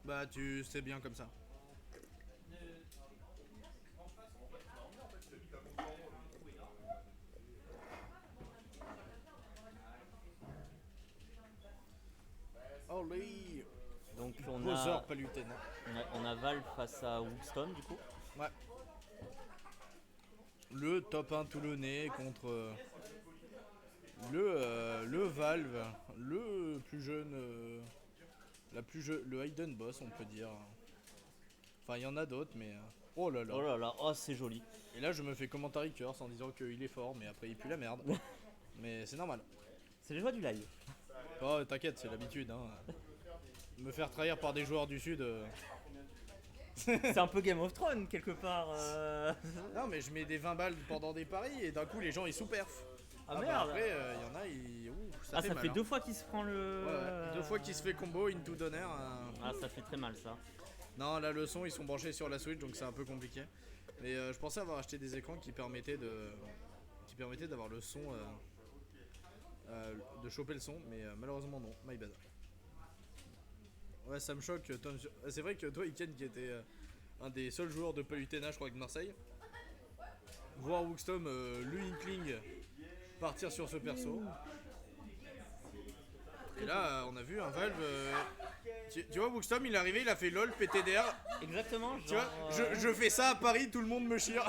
Bah tu sais bien comme ça. Holy Donc Bowser Palutena. on a Valve face à Wookston du coup. Ouais. Le top 1 toulonnais contre le Valve, le plus jeune, le Hayden Boss, on peut dire. Enfin, il y en a d'autres, mais oh là là. Oh là là, oh c'est joli. Et là, je me fais commentary curse en disant qu'il est fort, mais après il pue la merde. Mais c'est normal. C'est les joies du live. Oh, t'inquiète, c'est l'habitude. Hein. Me faire trahir par des joueurs du sud. C'est un peu Game of Thrones quelque part. Non, mais je mets des 20 balles pendant des paris et d'un coup les gens ils sous-perfent. Ah Bah merde. après, il y en a, ça Ah fait ça mal. fait Hein. deux fois qu'il se prend le. Ouais, ouais. Deux fois qu'il se fait combo into donner. Ah ça fait très mal ça. Non, la leçon, ils sont branchés sur la Switch donc c'est un peu compliqué. Mais je pensais avoir acheté des écrans qui permettaient d'avoir le son, de choper le son, mais malheureusement non, my bad. Ouais, ça me choque. Tom. C'est vrai que toi, Iken, qui était un des seuls joueurs de Palutena, je crois, que de Marseille, voir Wookstom, le Inkling, partir sur ce perso. Et là, on a vu un Valve. Tu vois, Wookstom, il est arrivé, il a fait LOL, PTDR. Exactement. Genre, Tu vois, je fais ça à Paris, tout le monde me chire.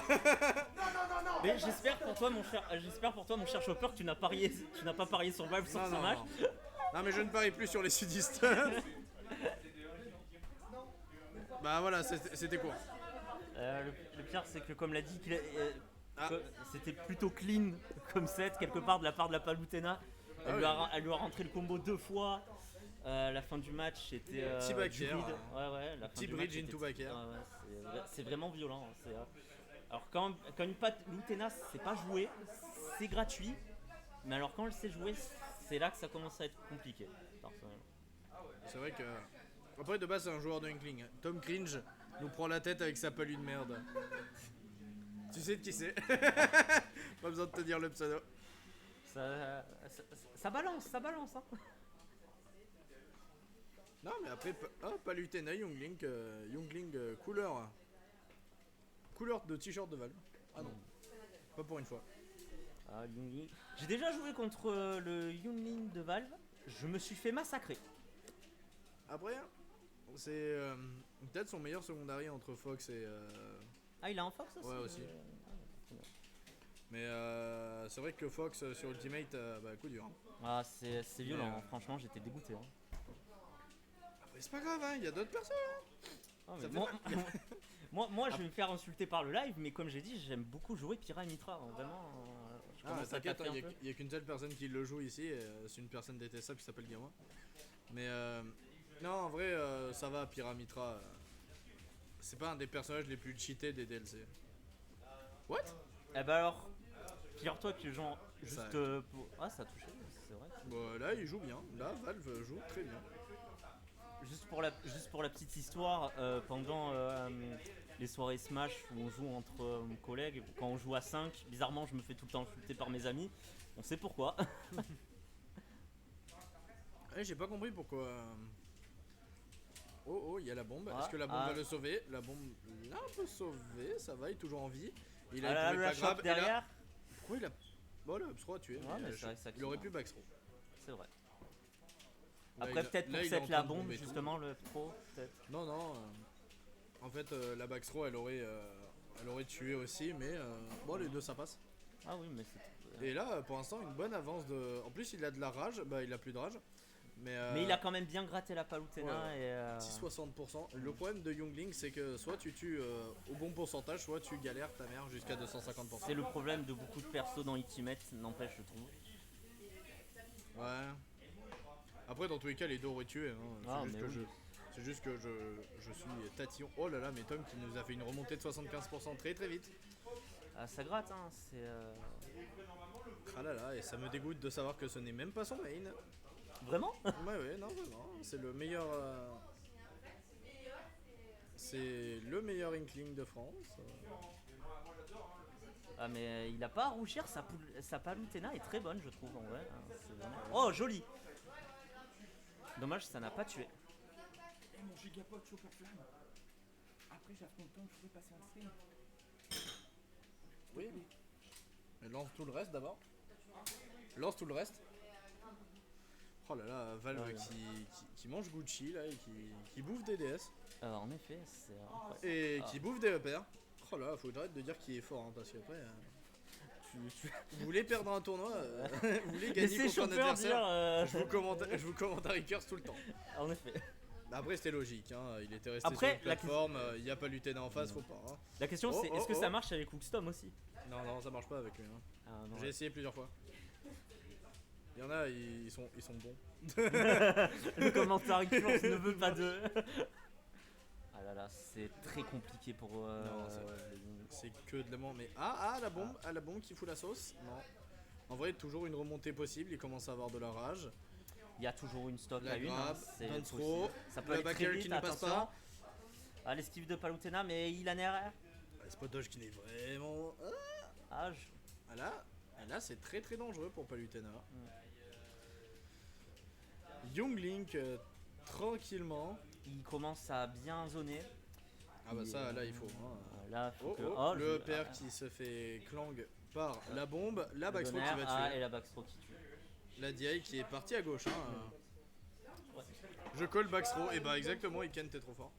Mais j'espère pour toi mon cher Chopper que tu n'as pas parié sur Valve sur Non, ce non, match. non. Non, mais je ne parie plus sur les sudistes. Bah voilà, c'était court. Le pire c'est que comme l'a dit Ah. c'était plutôt clean comme set quelque part de la part de la Palutena. Ah oui. Elle lui a rentré le combo deux fois. La fin du match c'était Petit du backer. grid. Ouais, la fin Petit du bridge match into était- backer. c'est vraiment violent. Alors quand une Palutena c'est pas joué, c'est gratuit. Mais alors quand elle sait jouer, c'est là que ça commence à être compliqué. Personnellement. C'est vrai que. Après, de base, c'est un joueur de Inkling. Tom Cringe nous prend la tête avec sa palue de merde. Tu sais de qui c'est. Pas besoin de te dire le pseudo. Ça balance. Hein. Non, mais après, Palutena, Youngling, couleur. Couleur de t-shirt de Valve. Ah non, pas pour une fois. Ah, Yunlin. J'ai déjà joué contre le Yunlin de Valve. Je me suis fait massacrer. Après, c'est peut-être son meilleur secondary entre Fox et. Ah, il a un Fox aussi Ouais, aussi. Mais c'est vrai que Fox sur Ultimate, bah coup dur. Hein. Ah, c'est violent. Mais, Hein. Franchement, j'étais dégoûté. Hein. Après, c'est pas grave, hein, il y a d'autres personnes. Ah, mais Ça fait moi, mal. moi, je vais me faire insulter par le live, mais comme j'ai dit, j'aime beaucoup jouer Pyra Mitra. Hein. Vraiment, je Ah, mais commence à t'inquiète, taper un il peu. n'y a qu'une seule personne qui le joue ici, et, c'est une personne détestable qui s'appelle Gawa. Mais non, en vrai, ça va, Pyramitra. C'est pas un des personnages les plus cheatés des DLC. What? Eh ben alors, figure-toi que genre, juste Ça- Ah, ça a touché, c'est vrai. Bon, là, il joue bien. Là, Valve joue très bien. Juste pour la petite histoire, pendant les soirées Smash où on joue entre collègues, quand on joue à 5, bizarrement je me fais tout le temps insulter par mes amis. On sait pourquoi. J'ai pas compris pourquoi. Oh, il y a la bombe. Ah, Est-ce que la bombe ah. va le sauver? La bombe l'a un peu sauvé, ça va, il est toujours en vie. Il Ah là, il le pouvait pas choc grab. Et là, derrière, pourquoi il a. Bon, le Upsro a tué. Ouais, mais, mais c'est vrai que ça il aurait clean, pu backthrow. c'est vrai. Là, Après peut-être là, pour il est en cette train la de bombe bomber tout. justement le pro, peut-être. Non, non. En fait, la backthrow, elle aurait tué aussi, mais bon, les deux ça passe. Ah oui mais c'est. Et là, pour l'instant, une bonne avance de. En plus, il a de la rage. Bah, il a plus de rage. Mais il a quand même bien gratté la Palutena ouais. et. Petit 60%. Le problème de Youngling, c'est que soit tu tues au bon pourcentage, soit tu galères ta mère jusqu'à 250%. C'est le problème de beaucoup de persos dans Ultimate, n'empêche je trouve. Ouais. Après, dans tous les cas, les deux auraient tué. Hein. Ah, C'est juste mais que oui. c'est juste que je suis tatillon. Oh là là, mais Tom qui nous a fait une remontée de 75% très très vite. Ah, ça gratte hein, c'est. Ah là là, et ça me dégoûte de savoir que ce n'est même pas son main. Vraiment? Ouais, non, vraiment. C'est le meilleur. C'est le meilleur Inkling de France. Ah mais il a pas à rougir, sa Palutena est très bonne je trouve en vrai. Hein, c'est vraiment... Oh joli. Dommage ça n'a pas tué. Eh, mon gigapod choper flamme. Après, j'affronte Tom, je peux passer en stream. Oui. Mais lance tout le reste d'abord. Lance tout le reste. Oh là là, Valve Ouais. qui mange Gucci là et qui bouffe des DS. En effet, c'est incroyable. Et qui bouffe des repères. Oh là, faut que j'arrête de dire qu'il est fort hein, parce qu'après. Vous voulez perdre un tournoi, vous voulez gagner Laissez contre un Chopper adversaire. dire. Je vous commente Harry Curse tout le temps. En effet. Bah après c'était logique, hein. Il était resté Après, sur une plateforme, il n'y a pas Lutena en face, faut pas. Hein. La question Oh, c'est oh, est-ce que oh. ça marche avec Hookstom aussi? Non, ça marche pas avec lui. Hein. Ah, non, J'ai essayé plusieurs fois. Il y en a, ils sont bons. Le commentaire Curse ne veut pas de. Ah là là, c'est très compliqué pour. Non, c'est que de l'amour, mais la bombe qui fout la sauce. Non. En vrai, toujours une remontée possible. Il commence à avoir de la rage. Il y a toujours une stock La à une. grab, C'est Dance possible. throw, Ça peut le aller back très air vite, qui ne passe attention. pas. Ah, l'esquive de Palutena, mais il a nerf. Spot dodge qui n'est vraiment. Ah, Là, c'est très très dangereux pour Palutena. Young Link, tranquillement. il commence à bien zoner. Ah bah ça, là il faut. Hein. Là, faut que. Le père qui se fait clang par la bombe, la backstroke qui va tuer. Et la backstroke qui tue. La DI qui est partie à gauche. Hein. Je colle backstroke, et bah exactement, Iken t'es trop fort.